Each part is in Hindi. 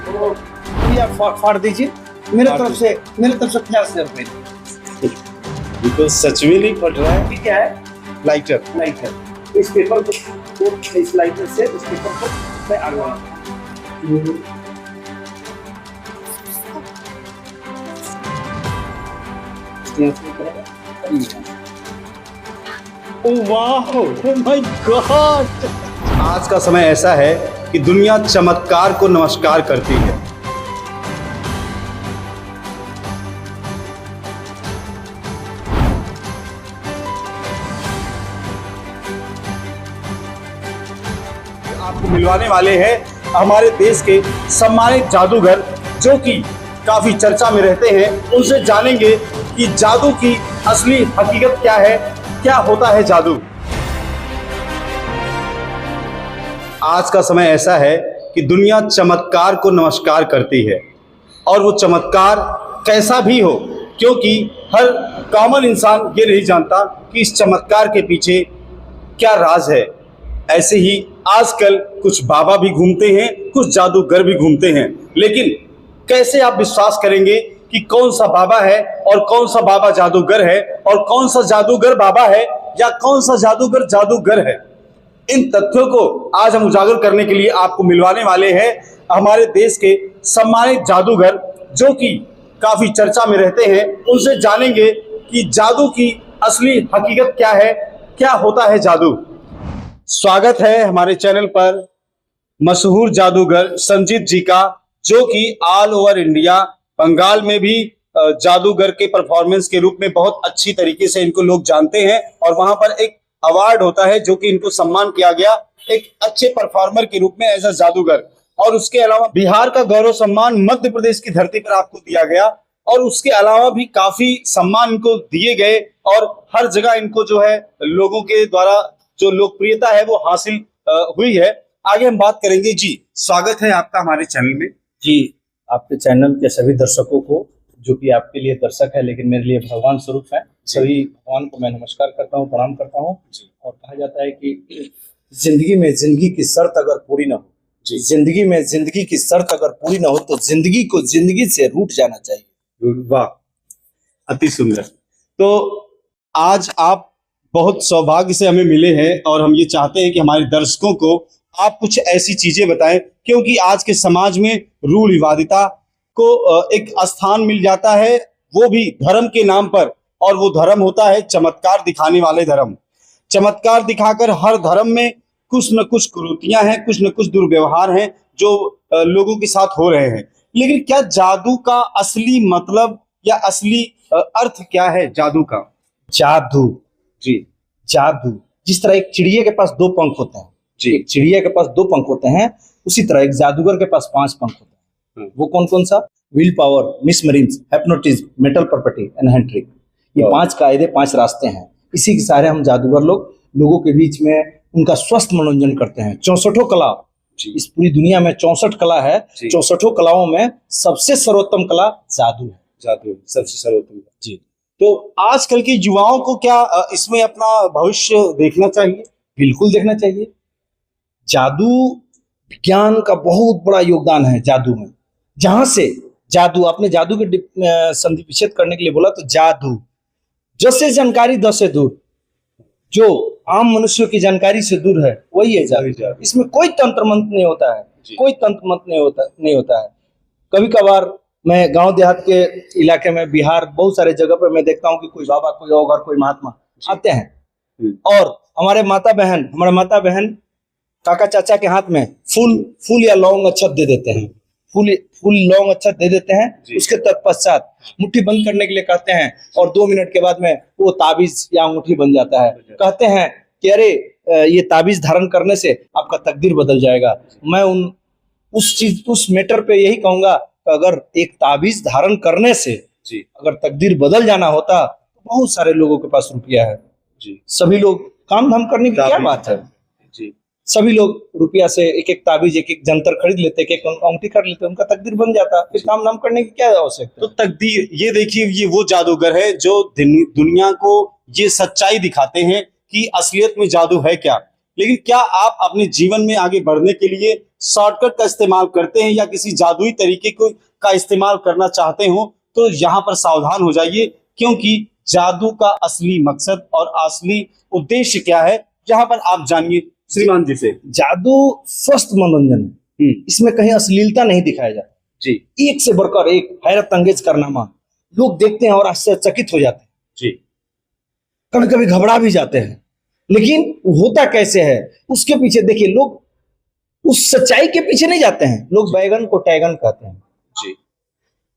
तो ये आप फाड़ दीजिए मेरे तरफ से 50,000 रुपए। बिल्कुल सच में नहीं फट रहा है। ठीक है, लाइटर लाइटर। इस पेपर को इस लाइटर से इस पेपर को मैं आग लगाऊंगा। ओह वाह, ओह माय गॉड। आज का समय ऐसा है कि दुनिया चमत्कार को नमस्कार करती है। आपको मिलवाने वाले हैं हमारे देश के सम्मानित जादूगर जो कि काफी चर्चा में रहते हैं। उनसे जानेंगे कि जादू की असली हकीकत क्या है, क्या होता है जादू। आज का समय ऐसा है कि दुनिया चमत्कार को नमस्कार करती है और वो चमत्कार कैसा भी हो, क्योंकि हर कॉमन इंसान ये नहीं जानता कि इस चमत्कार के पीछे क्या राज है। ऐसे ही आजकल कुछ बाबा भी घूमते हैं, कुछ जादूगर भी घूमते हैं, लेकिन कैसे आप विश्वास करेंगे कि कौन सा बाबा है और कौन सा बाबा जादूगर है और कौन सा जादूगर बाबा है या कौन सा जादूगर जादूगर है। इन तथ्यों को आज हम उजागर करने के लिए आपको मिलवाने वाले हैं हमारे देश के सम्मानित जादूगर जो कि काफी चर्चा में रहते हैं। उनसे जानेंगे कि जादू की असली हकीकत क्या है, क्या होता है जादू। स्वागत है हमारे चैनल पर मशहूर जादूगर संजीत जी का, जो कि ऑल ओवर इंडिया बंगाल में भी जादूगर के परफॉर्मेंस के रूप में बहुत अच्छी तरीके से इनको लोग जानते हैं और वहां पर एक अवार्ड होता है जो कि इनको सम्मान किया गया एक अच्छे परफॉर्मर के रूप में एज अ जादूगर। और उसके अलावा बिहार का गौरव सम्मान मध्य प्रदेश की धरती पर आपको दिया गया और उसके अलावा भी काफी सम्मान इनको दिए गए और हर जगह इनको जो है लोगों के द्वारा जो लोकप्रियता है वो हासिल हुई है। आगे हम बात करेंगे। जी स्वागत है आपका हमारे चैनल में। जी, आपके चैनल के सभी दर्शकों को, जो कि आपके लिए दर्शक है लेकिन मेरे लिए भगवान स्वरूप है, सभी भगवान को मैं नमस्कार करता हूँ, प्रणाम करता हूँ। और कहा जाता है कि जिंदगी में जिंदगी की शर्त अगर पूरी ना हो, जिंदगी में जिंदगी की शर्त अगर पूरी ना हो तो जिंदगी को जिंदगी से रूठ जाना चाहिए। वाह, अति सुंदर। तो आज आप बहुत सौभाग्य से हमें मिले हैं और हम ये चाहते हैं कि हमारे दर्शकों को आप कुछ ऐसी चीजें बताएं, क्योंकि आज के समाज में रूढ़िवादिता को एक स्थान मिल जाता है, वो भी धर्म के नाम पर, और वो धर्म होता है चमत्कार दिखाने वाले धर्म। चमत्कार दिखाकर हर धर्म में कुछ न कुछ कुरीतियां हैं, कुछ न कुछ दुर्व्यवहार हैं जो लोगों के साथ हो रहे हैं। लेकिन क्या जादू का असली मतलब या असली अर्थ क्या है जादू का? जादू, जी जादू जिस तरह एक चिड़िया के पास दो पंख होते हैं, एक चिड़िया के पास दो पंख होते हैं, उसी तरह एक जादूगर के पास 5 पंख होते हैं। वो कौन कौन सा? Will power, mesmerism, hypnotism, mental property and hand trick. ये 5 कायदे, 5 रास्ते हैं। इसी के सहारे हम जादूगर लोगों के बीच में उनका स्वस्थ मनोरंजन करते हैं। 64 कला, इस पूरी दुनिया में 64 कला है। 64 कलाओं में सबसे सर्वोत्तम कला जादू है। जादू सबसे सर्वोत्तम। जी, तो आजकल के युवाओं को क्या इसमें अपना भविष्य देखना चाहिए? बिल्कुल देखना चाहिए। जादू विज्ञान का बहुत बड़ा योगदान है जादू में। जहां से जादू, आपने जादू के संधि विच्छेद करने के लिए बोला, तो जादू जैसे जानकारी 10 से दूर, जो आम मनुष्यों की जानकारी से दूर है, वही है जादू। इसमें कोई तंत्र मंत्र नहीं होता है, कोई तंत्र मंत्र नहीं होता है। कभी कभार मैं गांव देहात के इलाके में, बिहार, बहुत सारे जगह पर मैं देखता हूँ कि कोई बाबा, कोई औगर, कोई महात्मा आते हैं और हमारे माता बहन काका चाचा के हाथ में फूल या लौंग अक्षत दे देते हैं। फूल लौंग अक्षत दे देते हैं। उसके तत्पश्चात मुट्ठी बंद करने के लिए कहते हैं और 2 मिनट के बाद में वो ताबीज या अंगूठी बन जाता है। कहते हैं कि अरे ये ताबीज धारण करने से आपका तकदीर बदल जाएगा। मैं उस मैटर पे यही कहूंगा कि अगर एक ताबीज धारण करने से अगर तकदीर बदल जाना होता तो बहुत सारे लोगों के पास रुपया है। सभी लोग काम धाम करने की क्या बात है। सभी लोग रुपया से एक ताबीज, एक जंतर खरीद लेते, एक अंगूठी कर लेते, उनका तकदीर बन जाता। फिर काम धाम करने की क्या आवश्यकता? तो तकदीर, ये देखिए, ये वो जादूगर है जो दुनिया को ये सच्चाई दिखाते हैं कि असलियत में जादू है क्या। लेकिन क्या आप अपने जीवन में आगे बढ़ने के लिए शॉर्टकट का इस्तेमाल करते हैं या किसी जादुई तरीके को का इस्तेमाल करना चाहते हो, तो यहाँ पर सावधान हो जाइए, क्योंकि जादू का असली मकसद और असली उद्देश्य क्या है, यहाँ पर आप जानिए श्रीमान जी से। जादू स्वस्थ मनोरंजन है, इसमें कहीं अश्लीलता नहीं दिखाया जाता जी एक से बढ़कर एक हैरत अंगेज कारनामा लोग देखते हैं और आश्चर्यचकित हो जाते हैं, जी कभी कभी घबरा भी जाते हैं। लेकिन होता कैसे है उसके पीछे देखिए, लोग उस सच्चाई के पीछे नहीं जाते हैं, लोग बैगन को टैगन कहते हैं, जी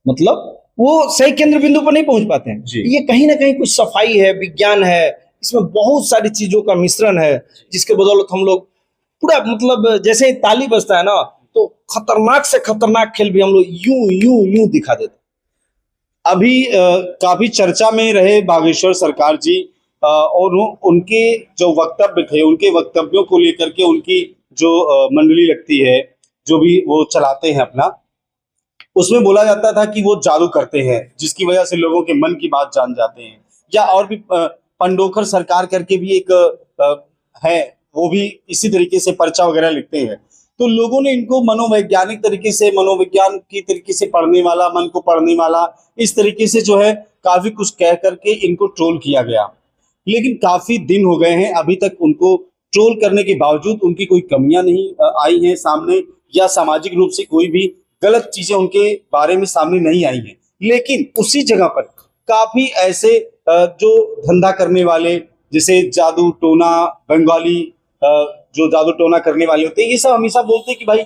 मतलब वो सही केंद्र बिंदु पर नहीं पहुंच पाते हैं। जी। ये कहीं ना कहीं कुछ सफाई है, विज्ञान है, इसमें बहुत सारी चीजों का मिश्रण है, जिसके बदौलत हम लोग पूरा मतलब जैसे ही ताली बजता है ना, तो खतरनाक से खतरनाक खेल भी हम लोग यूं यूं यूं दिखा देते हैं। अभी काफी चर्चा में रहे बागेश्वर सरकार जी, और उनके जो वक्तव्य थे, उनके वक्तव्यों को लेकर के उनकी जो मंडली लगती है, जो भी वो चलाते हैं अपना, उसमें बोला जाता था कि वो जादू करते हैं, जिसकी वजह से लोगों के मन की बात जान जाते हैं। या और भी पंडोखर सरकार करके भी एक है, वो भी इसी तरीके से पर्चा वगैरह लिखते हैं। तो लोगों ने इनको मनोवैज्ञानिक तरीके से, मनोविज्ञान की तरीके से पढ़ने वाला, मन को पढ़ने वाला, इस तरीके से जो है काफी कुछ कह करके इनको ट्रोल किया गया। लेकिन काफी दिन हो गए हैं, अभी तक उनको ट्रोल करने के बावजूद उनकी कोई कमियां नहीं आई हैं सामने, या सामाजिक रूप से कोई भी गलत चीजें उनके बारे में सामने नहीं आई हैं। लेकिन उसी जगह पर काफी ऐसे जो धंधा करने वाले, जैसे जादू टोना, बंगाली जो जादू टोना करने वाले होते हैं, ये सब हमेशा बोलते हैं कि भाई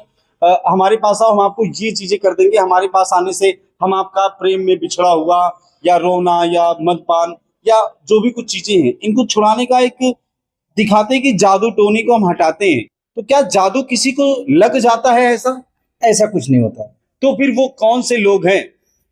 हमारे पास आओ, हम आपको ये चीजें कर देंगे, हमारे पास आने से हम आपका प्रेम में बिछड़ा हुआ या रोना या मदपान या जो भी कुछ चीजें हैं, इनको छुड़ाने का एक दिखाते हैं कि जादू टोने को हम हटाते हैं। तो क्या जादू किसी को लग जाता है ऐसा? ऐसा कुछ नहीं होता। तो फिर वो कौन से लोग हैं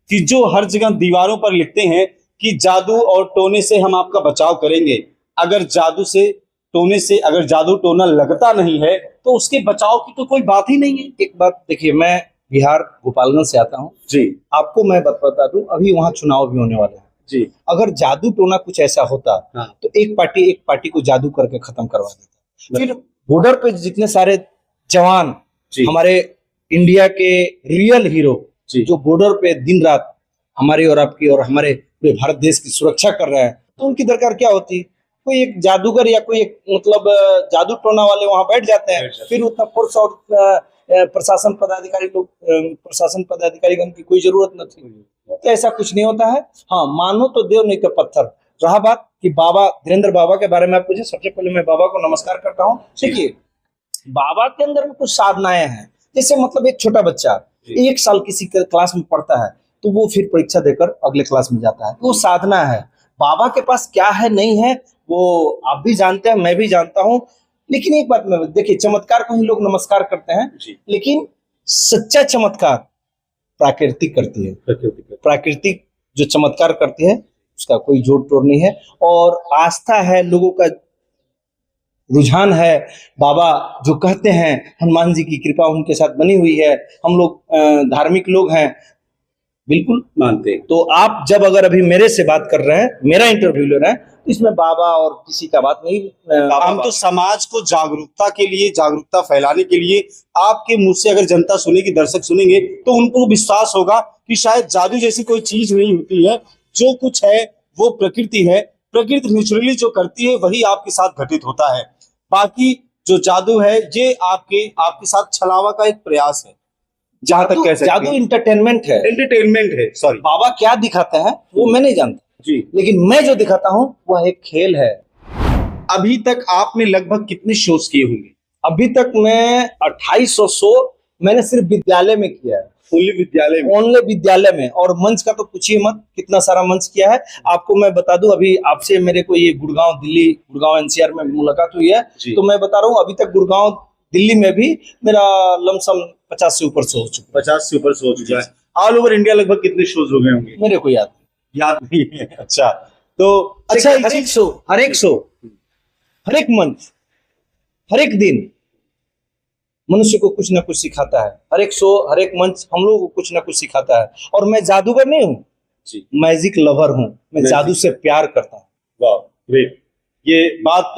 कि जो हर जगह दीवारों पर लिखते हैं कि जादू और टोने से हम आपका बचाव करेंगे? अगर जादू से टोने से अगर जादू टोना लगता नहीं है तो उसके बचाव की तो कोई बात ही नहीं है। एक बात देखिए, मैं बिहार गोपालगंज से आता हूँ जी, आपको मैं बता दूं, अभी वहाँ चुनाव भी होने वाले हैं जी, अगर जादू टोना कुछ ऐसा होता हाँ, तो एक पार्टी को जादू करके खत्म करवा देता। फिर बॉर्डर पे जितने सारे जवान, हमारे इंडिया के रियल हीरो, जो बॉर्डर पे दिन रात हमारी और आपकी और हमारे पूरे भारत देश की सुरक्षा कर रहा है, तो उनकी दरकार क्या होती? कोई एक जादूगर या कोई एक मतलब जादू टोना वाले वहां बैठ जाते हैं, फिर उतना फोर्स और प्रशासन पदाधिकारीगण की कोई जरूरत न थी। तो ऐसा कुछ नहीं होता है। हाँ, मानो तो देव नहीं तो पत्थर। रहा बात कि बाबा धीरेन्द्र बाबा के बारे में आप पूछे, सबसे पहले मैं बाबा को नमस्कार करता हूँ। देखिए, बाबा के अंदर में कुछ साधनाएं हैं, जैसे मतलब एक छोटा बच्चा 1 साल किसी क्लास में पढ़ता है तो वो फिर परीक्षा देकर अगले क्लास में जाता है, वो साधना है। बाबा के पास क्या है नहीं है वो आप भी जानते हैं, मैं भी जानता हूँ। लेकिन एक बात में देखिए, चमत्कार को ही लोग नमस्कार करते हैं, लेकिन सच्चा चमत्कार प्राकृतिक करती है। प्राकृतिक जो चमत्कार करती है उसका कोई जोड़ तोड़ नहीं है, और आस्था है, लोगों का रुझान है। बाबा जो कहते हैं, हनुमान जी की कृपा उनके साथ बनी हुई है, हम लोग धार्मिक लोग हैं, बिल्कुल मानते हैं। तो आप जब अगर अभी मेरे से बात कर रहे हैं, मेरा इंटरव्यू ले रहे हैं, तो इसमें बाबा और किसी का बात नहीं। हम तो समाज को जागरूकता के लिए, जागरूकता फैलाने के लिए आपके मुंह से अगर जनता सुनेगी, दर्शक सुनेंगे, तो उनको विश्वास होगा कि शायद जादू जैसी कोई चीज नहीं होती है। जो कुछ है वो प्रकृति है, प्रकृति नेचुरली जो करती है वही आपके साथ घटित होता है। बाकी जो जादू है ये आपके साथ छलावा का एक प्रयास है, जहां तक कह सकते हैं। जादू एंटरटेनमेंट है, सॉरी। बाबा क्या दिखाते हैं वो मैं नहीं जानता जी, लेकिन मैं जो दिखाता हूँ वह एक खेल है। अभी तक आपने लगभग कितने शोज किए होंगे? अभी तक मैं 2800 शो मैंने सिर्फ विद्यालय में किया है। ओनली विद्यालय में। और मंच का तो पूछिए मत, कितना सारा मंच किया है। आपको मैं बता दूं, अभी आपसे मेरे को ये गुड़गांव एनसीआर में मुलाकात हुई है, तो मैं बता रहा हूँ अभी तक गुड़गांव दिल्ली में भी मेरा लमसम 50 से ऊपर शो हो चुका है। ऑल ओवर इंडिया लगभग कितने शोज हो गए होंगे? मेरे को याद नहीं है। अच्छा, तो अच्छा, हर एक शो, हर एक मंच, हर एक दिन मनुष्य को कुछ ना कुछ सिखाता है। हर एक शो, हर एक मंच हम लोगों को कुछ ना कुछ सिखाता है। और मैं जादूगर नहीं हूँ, मैजिक लवर हूँ। मैं जादू से प्यार करता हूँ। वाह, ग्रेट। ये बात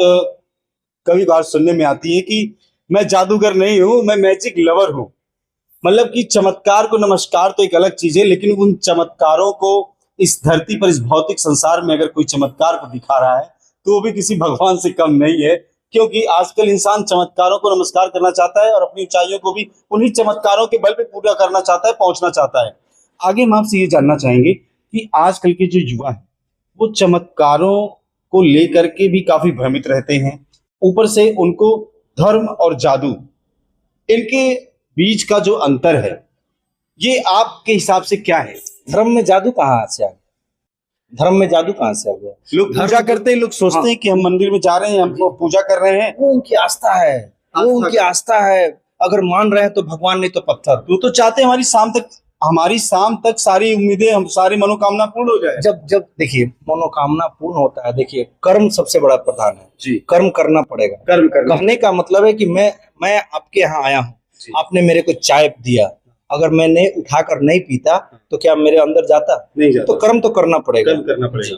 कभी बार सुनने में आती है कि मैं जादूगर नहीं हूं, मैं मैजिक लवर हूं। मतलब कि चमत्कार को नमस्कार तो एक अलग चीज है, लेकिन उन चमत्कारों को इस धरती पर, इस भौतिक संसार में अगर कोई चमत्कार को दिखा रहा है तो वो भी किसी भगवान से कम नहीं है। क्योंकि आजकल इंसान चमत्कारों को नमस्कार करना चाहता है और अपनी ऊंचाइयों को भी उन्हीं चमत्कारों के बल पे पूरा करना चाहता है, पहुंचना चाहता है। आगे हम आपसे ये जानना चाहेंगे कि आजकल के जो युवा है वो चमत्कारों को लेकर के भी काफी भ्रमित रहते हैं। ऊपर से उनको धर्म और जादू, इनके बीच का जो अंतर है, ये आपके हिसाब से क्या है? धर्म में जादू कहाँ से आ गया? धर्म में जादू कहाँ से आ गया? लोग पूजा करते हैं, लोग सोचते हैं कि हम मंदिर में जा रहे हैं, हम पूजा कर रहे हैं। वो उनकी आस्था है, वो उनकी आस्था है। अगर मान रहे हैं तो भगवान, नहीं तो पत्थर। वो तो चाहते हैं हमारी शाम तक सारी उम्मीदें, हम सारी मनोकामना पूर्ण हो जाए। जब जब देखिए मनोकामना पूर्ण होता है, देखिए कर्म सबसे बड़ा प्रधान है जी, कर्म करना पड़ेगा। कर्म करना। कहने का मतलब है कि मैं आपके यहाँ आया हूँ, आपने मेरे को चाय दिया, अगर मैंने उठाकर नहीं पीता तो क्या मेरे अंदर जाता? नहीं जाता। तो कर्म तो करना पड़ेगा। कर्म करना पड़ेगा।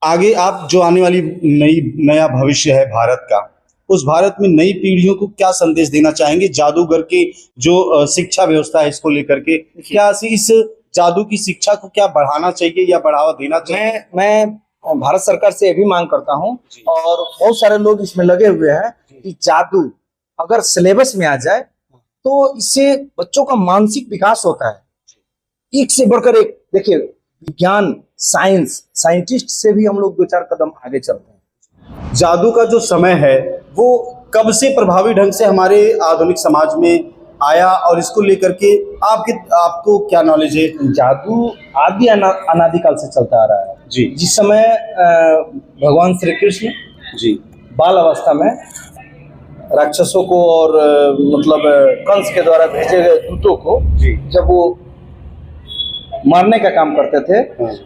आगे आप जो आने वाली नया भविष्य है भारत का, उस भारत में नई पीढ़ियों को क्या संदेश देना चाहेंगे? जादूगर की जो शिक्षा व्यवस्था है इसको लेकर के, क्या इस जादू की शिक्षा को क्या बढ़ाना चाहिए या बढ़ावा देना चाहिए? मैं भारत सरकार से ये भी मांग करता हूँ, और बहुत सारे लोग इसमें लगे हुए हैं कि जादू अगर सिलेबस में आ जाए तो इससे बच्चों का मानसिक विकास होता है। एक से बढ़कर एक। देखिए विज्ञान, साइंटिस्ट से भी हम लोग 2-4 कदम आगे चलते हैं। जादू का जो समय है वो कब से प्रभावी ढंग से हमारे आधुनिक समाज में आया, और इसको लेकर के आपको क्या नॉलेज है? जादू आदि अनादिकाल से चलता आ रहा है जी। जिस समय भगवान श्री कृष्ण जी बाल अवस्था में राक्षसों को और मतलब कंस के द्वारा भेजे गए दूतों को जब वो मारने का काम करते थे,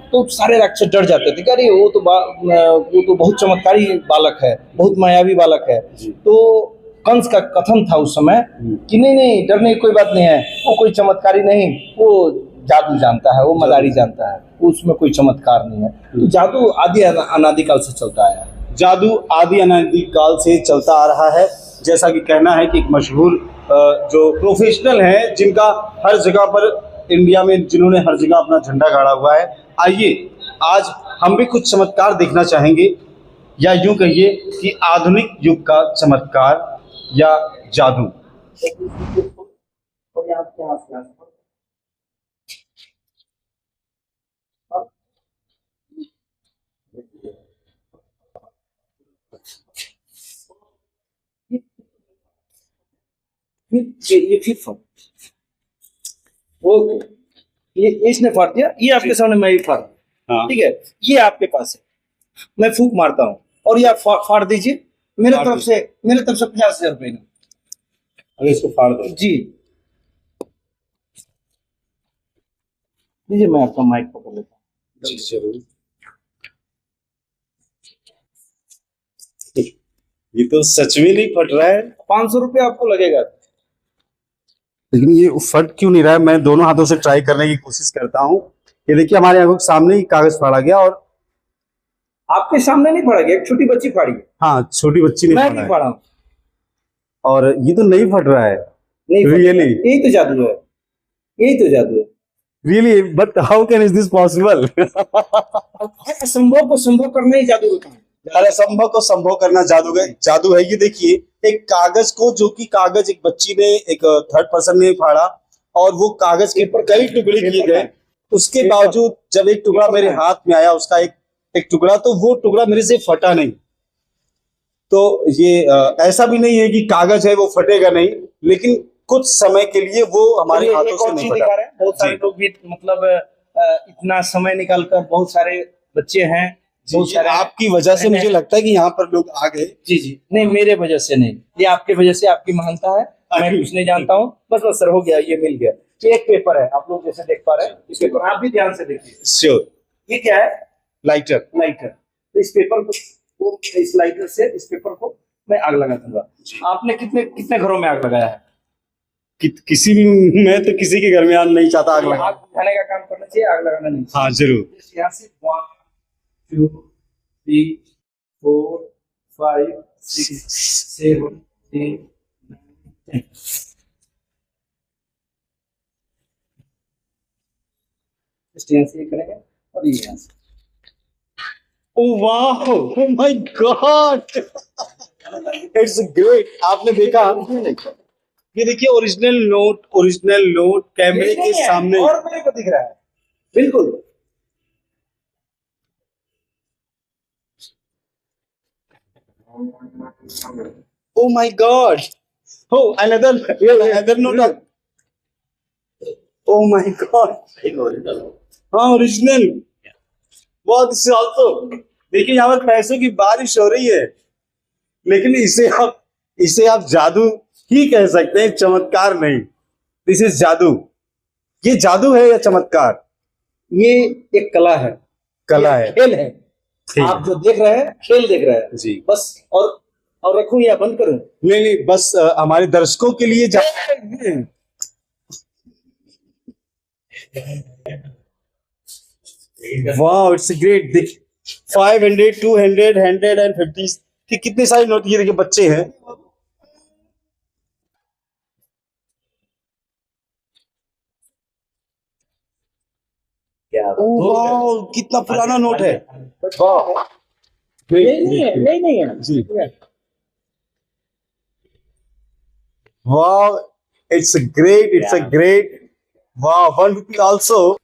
तो सारे राक्षस डर जाते थे कि अरे वो तो बहुत चमत्कारी बालक है, बहुत मायावी बालक है। तो कंस का कथन था उस समय कि नहीं, डरने की कोई बात नहीं है, वो कोई चमत्कारी नहीं, वो जादू जानता है, वो मदारी जानता है, उसमें कोई चमत्कार नहीं है। तो जादू आदि अनादिकाल से चलता आया है। जादू आदि अनादिकाल से चलता आ रहा है। जैसा कि कहना है कि एक मशहूर जो प्रोफेशनल हैं, जिनका हर जगह पर इंडिया में, जिन्होंने हर जगह अपना झंडा गाड़ा हुआ है। आइए आज हम भी कुछ चमत्कार देखना चाहेंगे, या यूं कहिए कि आधुनिक युग का चमत्कार या जादू। ये फिर फट, ओके, ये इसने फाड़ दिया, ये आपके सामने मैं भी फाड़, हाँ। ठीक है, ये आपके पास है, मैं फूंक मारता हूँ और ये आप फाड़ दीजिए मेरे तरफ से 50,000 रुपए का। अगर इसको फाड़ दो जी, लीजिए, मैं आपका माइक पकड़ लेता हूँ। जी जरूर। ये तो सच में नहीं फट रहा है। 500 रुपये आपको लगेगा। लेकिन ये फट क्यों नहीं रहा है? मैं दोनों हाथों से ट्राई करने की कोशिश करता हूँ। ये देखिए हमारे आंखों के सामने ही कागज फाड़ा गया, और आपके सामने नहीं फाड़ा गया, एक छोटी बच्ची फाड़ी है। हाँ, छोटी बच्ची ने मैं फाड़ा भी है। फाड़ा हूँ, और ये तो नहीं फट रहा है। नहीं रियली? यही तो जादू है, यही तो जादू है। Really? But how can is this possible? असंभव को संभव करना ही जादू होता है। असंभव को संभव करना जादू है। ये देखिए एक कागज को, जो कि कागज एक बच्ची ने, एक थर्ड पर्सन ने फाड़ा, और वो कागज के ऊपर कई टुकड़े किए गए। उसके बावजूद जब एक टुकड़ा मेरे हाथ में आया, उसका एक टुकड़ा, तो वो टुकड़ा मेरे से फटा नहीं। तो ये ऐसा भी नहीं है कि कागज है वो फटेगा नहीं, लेकिन कुछ समय के लिए वो हमारे हाथों से नहीं फटा। बहुत सारे लोग भी मतलब इतना समय निकालकर, बहुत सारे बच्चे हैं, बहुत सारे आपकी वजह से मुझे लगता है कि यहाँ पर लोग आ गए। जी, नहीं मेरे वजह से नहीं, ये आपके वजह से, आपकी महानता है। मैं कुछ नहीं जानता हूँ, बस सर हो गया, ये मिल गया। एक पेपर है, आप लोग जैसे देख पा रहे हैं, इस पेपर आप भी ध्यान से देखिए। श्योर। ये क्या है? लाइटर। तो इस पेपर को, इस लाइटर से इस पेपर को मैं आग लगा दूंगा। आपने कितने घरों में आग लगाया है? किसी भी, मैं तो किसी के घर में आग नहीं चाहता आग लगा। आग बुझाने का काम करना चाहिए, आग लगाना नहीं चाहिए। हाँ जरूर। यहाँ से 1 2 3 4 5 6 7 8 9 10 जस्ट यहाँ से ये करेंगे और ये यहाँ से। ओह वाह, oh my God, it's great. आपने देखा, ये देखिए ओरिजिनल नोट कैमरे के सामने। और मेरे को दिख रहा है बिल्कुल। Oh my God! Oh, another note. Oh my God! हाँ, ओरिजिनल। वाह, दिस इज आल्सो। देखिए यहाँ पर पैसों की बारिश हो रही है, लेकिन इसे आप जादू ही कह सकते हैं, चमत्कार नहीं। दिस इज जादू। ये जादू है या चमत्कार? ये एक कला है, कला ये है, खेल है। खेल। आप जो देख रहे हैं खेल देख रहे हैं जी। बस। और रखूं या बंद करूं? नहीं, बस हमारे दर्शकों के लिए वाह, इट्स ग्रेट। देख 500, 200, 150 कि कितने सारे नोट। ये देखिए बच्चे हैं। वाह, कितना पुराना नोट है। वाह, यही नहीं है जी। वाह, इट्स ग्रेट। वाह, 1 रुपी ऑल्सो।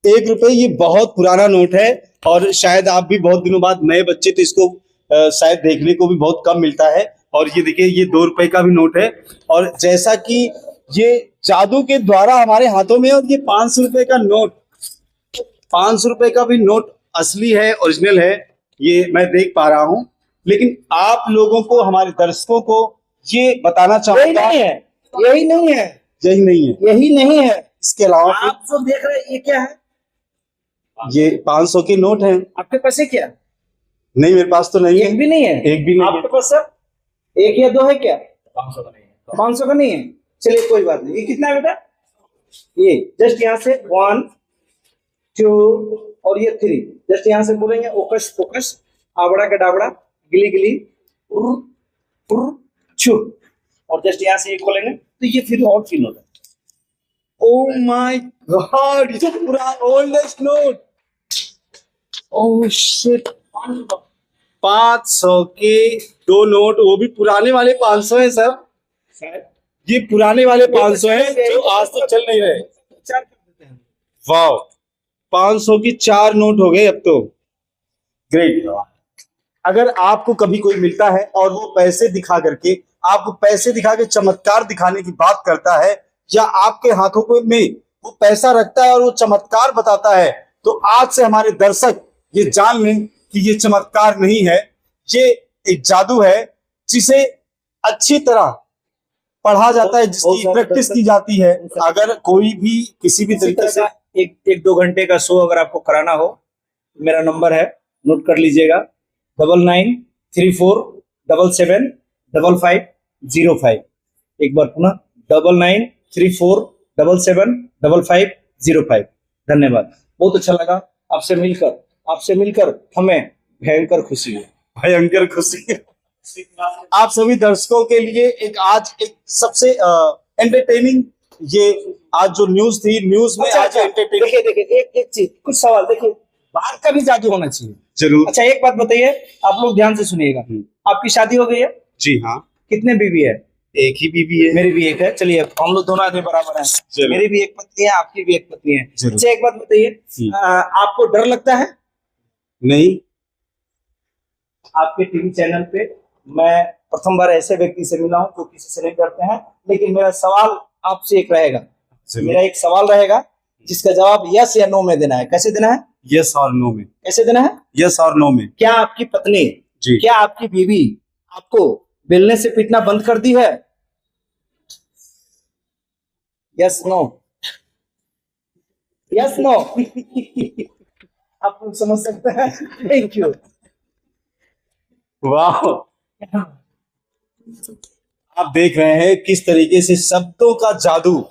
1 रुपए ये बहुत पुराना नोट है, और शायद आप भी बहुत दिनों बाद नए बच्चे तो इसको शायद देखने को भी बहुत कम मिलता है। और ये देखिए, ये 2 रुपए का भी नोट है, और जैसा कि ये जादू के द्वारा हमारे हाथों में है। और ये 500 रुपए का नोट, 500 रुपए का भी नोट असली है, ओरिजिनल है, ये मैं देख पा रहा हूं। लेकिन आप लोगों को, हमारे दर्शकों को ये बताना यही चाहूंगा, नहीं है, यही नहीं है, यही नहीं है। यही नहीं है। इसके अलावा आप जो देख रहे हैं ये क्या है? ये 500 के नोट हैं। आपके पास है क्या? नहीं, मेरे पास तो नहीं है, एक भी नहीं है। एक भी नहीं आपके है। पास सब 1 या 2 है क्या? 500 का नहीं है। 500 का नहीं है, चलिए कोई बात नहीं। ये कितना है बेटा? ये जस्ट यहाँ से 1 2 और ये 3, जस्ट यहाँ से बोलेंगे ओकस फोकस, आबड़ा का डाबड़ा, गिली गिली, उर उर छू, और जस्ट यहाँ से ये खोलेंगे तो ये फिर और 3 होता है। ओह माय गॉड, ये पूरा ओल्डेस्ट नोट। ओह शिट, 500 के 2 नोट, वो भी पुराने वाले 500 है सर। ये पुराने वाले 500 हैं जो आज तक चल नहीं रहे। 4 कर देते हैं। वाह, 500 की 4 नोट हो गए अब तो। ग्रेट। अगर आपको कभी कोई मिलता है और वो पैसे दिखा करके, आपको पैसे दिखा के चमत्कार दिखाने की बात करता है, या आपके हाथों को में वो पैसा रखता है और वो चमत्कार बताता है, तो आज से हमारे दर्शक ये जान लें कि ये चमत्कार नहीं है, ये एक जादू है, जिसे अच्छी तरह पढ़ा जाता है, जिसकी प्रैक्टिस की जाती है। अगर कोई भी किसी भी तरीके से एक 2 घंटे का शो अगर आपको कराना हो, मेरा नंबर है, नोट कर लीजिएगा, 9934775505। एक बार पुनः 9934775505। धन्यवाद, बहुत अच्छा लगा आपसे मिलकर हमें भयंकर खुशी है। भयंकर खुशी। आप सभी दर्शकों के लिए आज एक सबसे एंटरटेनिंग, ये आज जो न्यूज थी, न्यूज में आज एंटरटेनिंग। देखिए एक चीज, कुछ सवाल देखिए, बाहर का भी जादू होना चाहिए। जरूर। अच्छा एक बात बताइए, आप लोग ध्यान से सुनिएगा। आपकी शादी हो गई है? जी हाँ। कितने बीवी है? एक ही बीवी है। मेरी भी एक है। चलिए हम लोग दोनों आदमी बराबर हैं। मेरी भी एक पत्नी है, आपकी भी एक पत्नी है। अच्छा एक बात बताइए, आपको डर लगता है? नहीं। आपके टीवी चैनल पे मैं प्रथम बार ऐसे व्यक्ति से मिला हूं जो किसी से नहीं डरते हैं, लेकिन मेरा सवाल आपसे एक रहेगा, मेरा एक सवाल रहेगा जिसका जवाब यस या नो में देना है। कैसे देना है? यस और नो में। कैसे देना है? यस और नो में। क्या आपकी पत्नी, जी, क्या आपकी बीवी आपको बेलने से पीटना बंद कर दी है? Yes no, yes no. आप लोग समझ सकते हैं। Thank you. वाह, आप देख रहे हैं किस तरीके से शब्दों का जादू,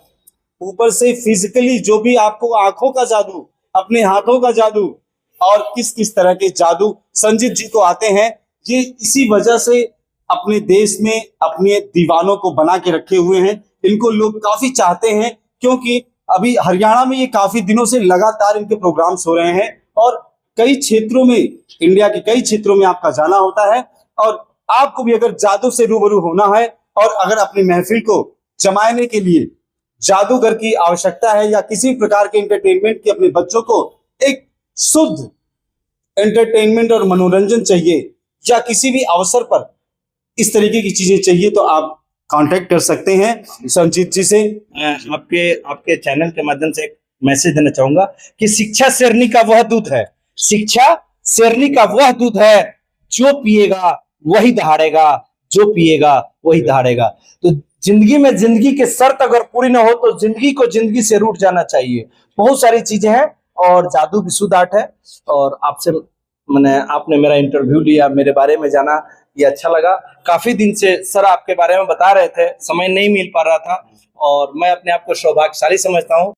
ऊपर से फिजिकली जो भी आपको आंखों का जादू, अपने हाथों का जादू, और किस किस तरह के जादू संजीत जी को आते हैं, ये इसी वजह से अपने देश में अपने दीवानों को बना के रखे हुए हैं। इनको लोग काफी चाहते हैं क्योंकि अभी हरियाणा में ये काफी दिनों से लगातार इनके प्रोग्राम्स हो रहे हैं और कई क्षेत्रों में, इंडिया के कई क्षेत्रों में आपका जाना होता है। और आपको भी अगर जादू से रूबरू होना है और अगर अपनी महफिल को जमाने के लिए जादूगर की आवश्यकता है या किसी प्रकार के एंटरटेनमेंट की, अपने बच्चों को एक शुद्ध एंटरटेनमेंट और मनोरंजन चाहिए या किसी भी अवसर पर इस तरीके की चीजें चाहिए तो आप कांटेक्ट कर सकते हैं संजीत जी से। आपके चैनल के माध्यम से एक मैसेज देना चाहूंगा कि शिक्षा शेरनी का वह दूध है, शिक्षा शेरनी का वह दूध है, जो पिएगा वही दहाड़ेगा, जो पिएगा वही दहाड़ेगा। तो जिंदगी में जिंदगी के शर्त अगर पूरी ना हो तो जिंदगी को जिंदगी से रूठ जाना चाहिए। बहुत सारी चीजें हैं और जादू भी शुद्ध आर्ट है। और आपसे आपने मेरा इंटरव्यू लिया, मेरे बारे में जाना, ये अच्छा लगा। काफी दिन से सर आपके बारे में बता रहे थे, समय नहीं मिल पा रहा था और मैं अपने आप को सौभाग्यशाली समझता हूँ।